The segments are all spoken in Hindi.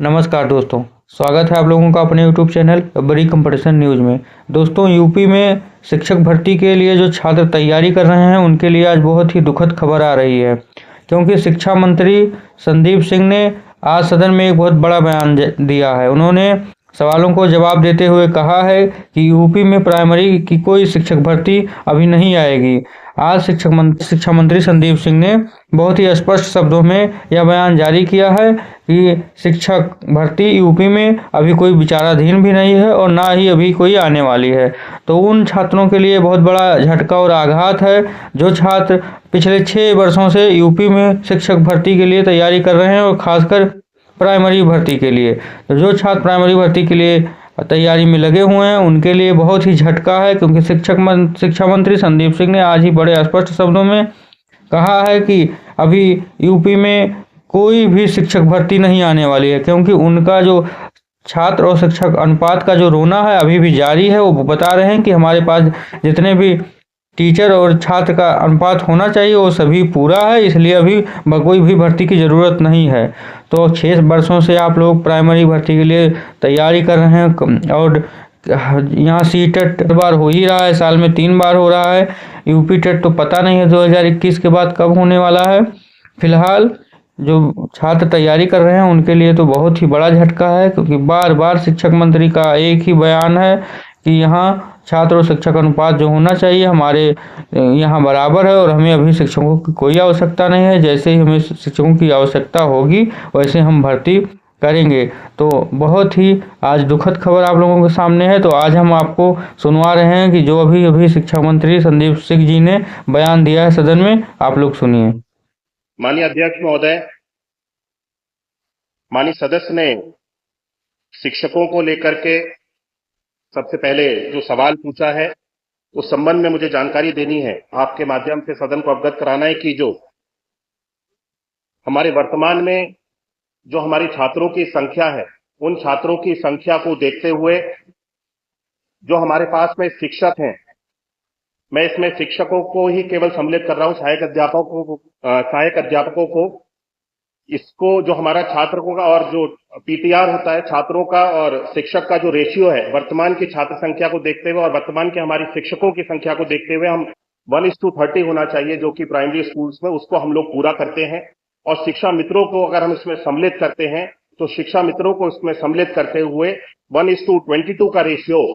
नमस्कार दोस्तों, स्वागत है आप लोगों का अपने यूट्यूब चैनल बड़ी कंपटीशन न्यूज़ में। दोस्तों, यूपी में शिक्षक भर्ती के लिए जो छात्र तैयारी कर रहे हैं उनके लिए आज बहुत ही दुखद खबर आ रही है, क्योंकि शिक्षा मंत्री संदीप सिंह ने आज सदन में एक बहुत बड़ा बयान दिया है। उन्होंने सवालों को जवाब देते हुए कहा है कि यूपी में प्राइमरी की कोई शिक्षक भर्ती अभी नहीं आएगी। आज शिक्षा मंत्री संदीप सिंह ने बहुत ही स्पष्ट शब्दों में यह बयान जारी किया है कि शिक्षक भर्ती यूपी में अभी कोई विचाराधीन भी नहीं है और ना ही अभी कोई आने वाली है। तो उन छात्रों के लिए बहुत बड़ा झटका और आघात है जो छात्र पिछले 6 वर्षों से यूपी में शिक्षक भर्ती के लिए तैयारी कर रहे हैं और खासकर प्राइमरी भर्ती के लिए। तो जो छात्र प्राइमरी भर्ती के लिए तैयारी में लगे हुए हैं उनके लिए बहुत ही झटका है, क्योंकि शिक्षा मंत्री संदीप सिंह ने आज ही बड़े स्पष्ट शब्दों में कहा है कि अभी यूपी में कोई भी शिक्षक भर्ती नहीं आने वाली है, क्योंकि उनका जो छात्र और शिक्षक अनुपात का जो रोना है अभी भी जारी है। वो बता रहे हैं कि हमारे पास जितने भी टीचर और छात्र का अनुपात होना चाहिए वो सभी पूरा है, इसलिए अभी कोई भी भर्ती की ज़रूरत नहीं है। तो 6 वर्षों से आप लोग प्राइमरी भर्ती के लिए तैयारी कर रहे हैं और यहाँ सी टेट बार हो ही रहा है, साल में 3 बार हो रहा है। यूपी टेट तो पता नहीं है 2021 के बाद कब होने वाला है। फिलहाल जो छात्र तैयारी कर रहे हैं उनके लिए तो बहुत ही बड़ा झटका है, क्योंकि बार बार शिक्षक मंत्री का एक ही बयान है कि यहाँ छात्र और शिक्षक अनुपात जो होना चाहिए हमारे यहाँ बराबर है और हमें अभी शिक्षकों की कोई आवश्यकता नहीं है। जैसे ही हमें शिक्षकों की आवश्यकता होगी वैसे हम भर्ती करेंगे। तो बहुत ही आज दुखद खबर आप लोगों के सामने है। तो आज हम आपको सुनवा रहे हैं कि जो अभी शिक्षा मंत्री संदीप सिंह जी ने बयान दिया है सदन में, आप लोग सुनिए। माननीय अध्यक्ष महोदय, माननीय सदस्य ने शिक्षकों को लेकर के सबसे पहले जो सवाल पूछा है उस संबंध में मुझे जानकारी देनी है, आपके माध्यम से सदन को अवगत कराना है कि जो हमारे वर्तमान में जो हमारी छात्रों की संख्या है, उन छात्रों की संख्या को देखते हुए जो हमारे पास में शिक्षक हैं, मैं इसमें शिक्षकों को ही केवल सम्मिलित कर रहा हूं, सहायक अध्यापकों को, इसको जो हमारा छात्रों का और जो पीटीआर होता है छात्रों का और शिक्षक का जो रेशियो है, वर्तमान की छात्र संख्या को देखते हुए और वर्तमान के हमारी शिक्षकों की संख्या को देखते हुए हम 1:30 होना चाहिए, जो कि प्राइमरी स्कूल्स में उसको हम लोग पूरा करते हैं। और शिक्षा मित्रों को अगर हम इसमें सम्मिलित करते हैं तो शिक्षा मित्रों को इसमें सम्मिलित करते हुए 1:22 का रेशियो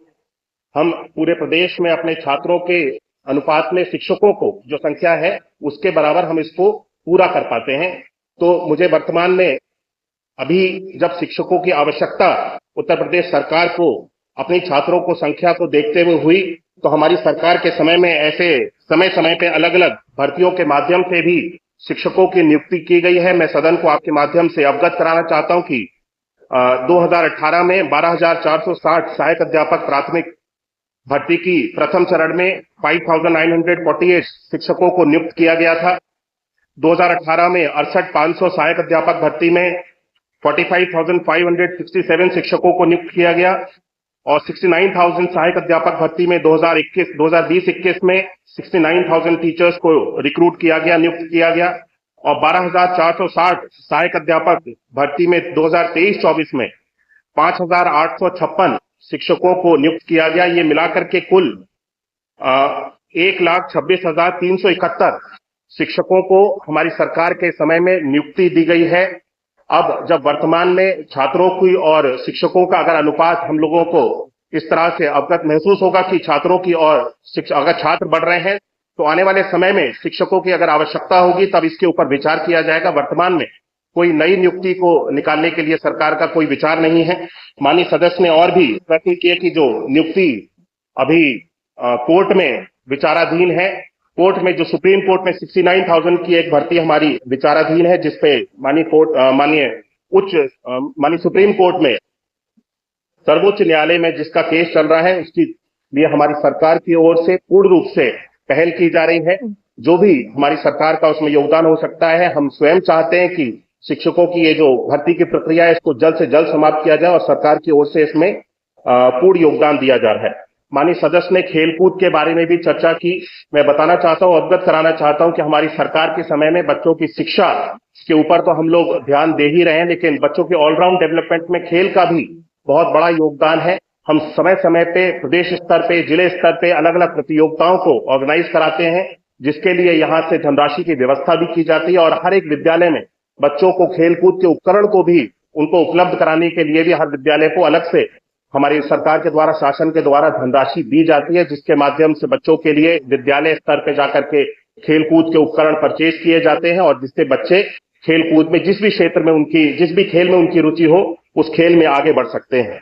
हम पूरे प्रदेश में अपने छात्रों के अनुपात में शिक्षकों को जो संख्या है उसके बराबर हम इसको पूरा कर पाते हैं। तो मुझे वर्तमान में अभी जब शिक्षकों की आवश्यकता उत्तर प्रदेश सरकार को अपनी छात्रों को संख्या को देखते हुए हुई, तो हमारी सरकार के समय में ऐसे समय समय पे अलग अलग भर्तियों के माध्यम से भी शिक्षकों की नियुक्ति की गई है। मैं सदन को आपके माध्यम से अवगत कराना चाहता हूं कि 2018 में 12,460 सहायक अध्यापक प्राथमिक भर्ती की प्रथम चरण में 5,948 शिक्षकों को नियुक्त किया गया था। 2018 में 68,500 सहायक अध्यापक भर्ती में 45,567 शिक्षकों को नियुक्त किया गया और 69,000 सहायक अध्यापक भर्ती में 2020-21 में 69,000 टीचर्स को रिक्रूट किया गया, नियुक्त किया गया और 12,460 सहायक अध्यापक भर्ती में 2023-24 में 5,856 शिक्षकों को नियुक्त किया गया। ये मिलाकर के कुल 1,26,371 शिक्षकों को हमारी सरकार के समय में नियुक्ति दी गई है। अब जब वर्तमान में छात्रों की और शिक्षकों का अगर अनुपात हम लोगों को इस तरह से अवगत महसूस होगा कि छात्रों की और अगर छात्र बढ़ रहे हैं तो आने वाले समय में शिक्षकों की अगर आवश्यकता होगी तब इसके ऊपर विचार किया जाएगा। वर्तमान में कोई नई नियुक्ति को निकालने के लिए सरकार का कोई विचार नहीं है। माननीय सदस्य ने और भी प्रश्न किए कि जो नियुक्ति अभी कोर्ट में विचाराधीन है, कोर्ट में जो सुप्रीम कोर्ट में 69,000 की एक भर्ती हमारी विचाराधीन है, जिसपे माननीय सुप्रीम कोर्ट में सर्वोच्च न्यायालय में जिसका केस चल रहा है, उसकी लिए हमारी सरकार की ओर से पूर्ण रूप से पहल की जा रही है। जो भी हमारी सरकार का उसमें योगदान हो सकता है, हम स्वयं चाहते हैं कि शिक्षकों की ये जो भर्ती की प्रक्रिया है इसको जल्द से जल्द समाप्त किया जाए और सरकार की ओर से इसमें पूर्ण योगदान दिया जा रहा है। माननीय सदस्य ने खेलकूद के बारे में भी चर्चा की। मैं बताना चाहता हूं, अवगत कराना चाहता हूं कि हमारी सरकार के समय में बच्चों की शिक्षा के ऊपर तो हम लोग ध्यान दे ही रहे हैं, लेकिन बच्चों के ऑलराउंड डेवलपमेंट में खेल का भी बहुत बड़ा योगदान है। हम समय समय पे प्रदेश स्तर पे, जिले स्तर पे अलग अलग प्रतियोगिताओं को ऑर्गेनाइज कराते हैं, जिसके लिए यहाँ से धनराशि की व्यवस्था भी की जाती है और हर एक विद्यालय में बच्चों को खेलकूद के उपकरण को भी उनको उपलब्ध कराने के लिए भी हर विद्यालय को अलग से हमारी सरकार के द्वारा, शासन के द्वारा धनराशि दी जाती है, जिसके माध्यम से बच्चों के लिए विद्यालय स्तर पे जाकर के खेलकूद के उपकरण परचेज किए जाते हैं और जिससे बच्चे खेलकूद में जिस भी क्षेत्र में जिस भी खेल में उनकी रुचि हो, उस खेल में आगे बढ़ सकते हैं।